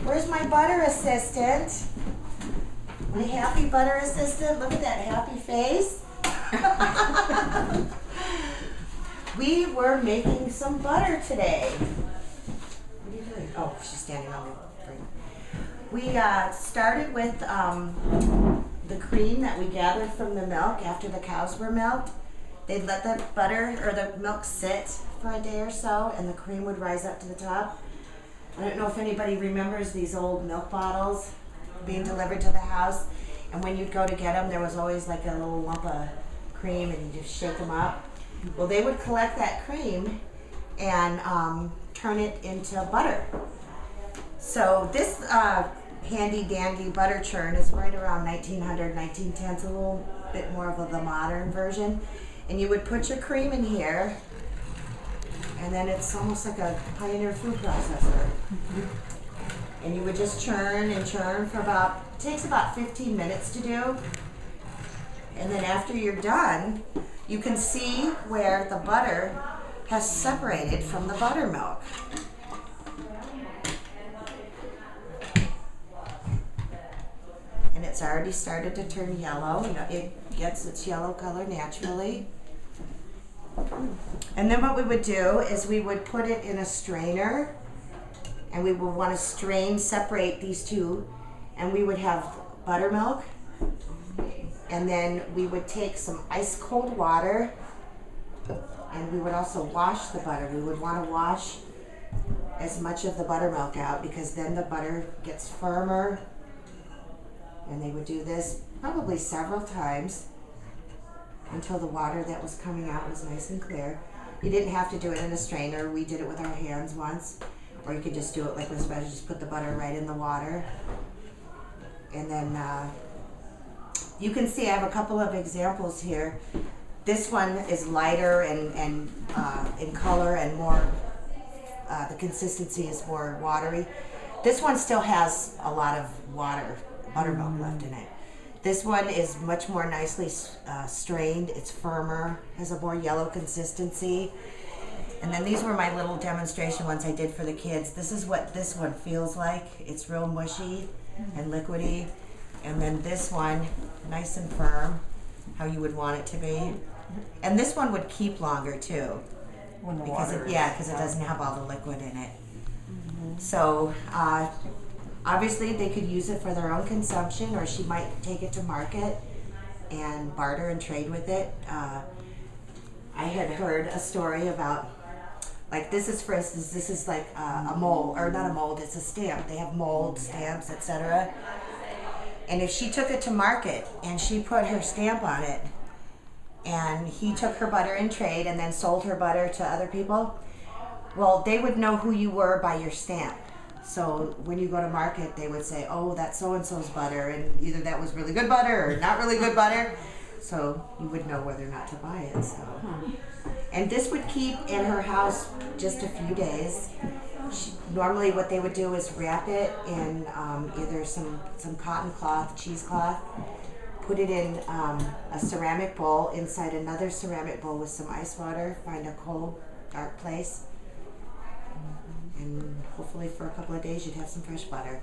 Where's my butter assistant? My happy butter assistant. Look at that happy face. We were making some butter today. What are you doing? Oh, she's standing on the thing. We started with the cream that we gathered from the milk after the cows were milked. They'd let the butter or the milk sit for a day or so, and the cream would rise up to the top. I don't know if anybody remembers these old milk bottles being delivered to the house, and when you'd go to get them, there was always like a little lump of cream, and you just shake them up. Well, they would collect that cream and turn it into butter. So this handy dandy butter churn is right around 1900, 1910. It's a little bit more of the modern version. And you would put your cream in here, and then it's almost like a Pioneer food processor. And you would just churn and churn for it takes about 15 minutes to do. And then after you're done, you can see where the butter has separated from the buttermilk. And it's already started to turn yellow. You know, it gets its yellow color naturally. And then what we would do is we would put it in a strainer, and we would want to separate these two, and we would have buttermilk, and then we would take some ice cold water, and we would also wash the butter. We would want to wash as much of the buttermilk out, because then the butter gets firmer. And they would do this probably several times until the water that was coming out was nice and clear. You didn't have to do it in a strainer. We did it with our hands once. Or you could just do it like this, just put the butter right in the water. And then you can see I have a couple of examples here. This one is lighter and in color and more, the consistency is more watery. This one still has a lot of buttermilk left in it. This one is much more nicely strained. It's firmer, has a more yellow consistency. And then these were my little demonstration ones I did for the kids. This is what this one feels like. It's real mushy and liquidy. And then this one, nice and firm, how you would want it to be. And this one would keep longer too. Because it doesn't have all the liquid in it. So obviously they could use it for their own consumption, or she might take it to market and barter and trade with it. I had heard a story about, like, this is, for instance, this is like a mold, or not a mold, it's a stamp. They have mold stamps, etc. And if she took it to market and she put her stamp on it, and he took her butter in trade and then sold her butter to other people, well, they would know who you were by your stamp. So when you go to market, they would say, oh, that's so-and-so's butter, and either that was really good butter or not really good butter. So you would know whether or not to buy it. So, and this would keep in her house just a few days. Normally what they would do is wrap it in either some cotton cloth, cheesecloth, put it in a ceramic bowl, inside another ceramic bowl with some ice water, find a cold, dark place, and hopefully for a couple of days you'd have some fresh butter.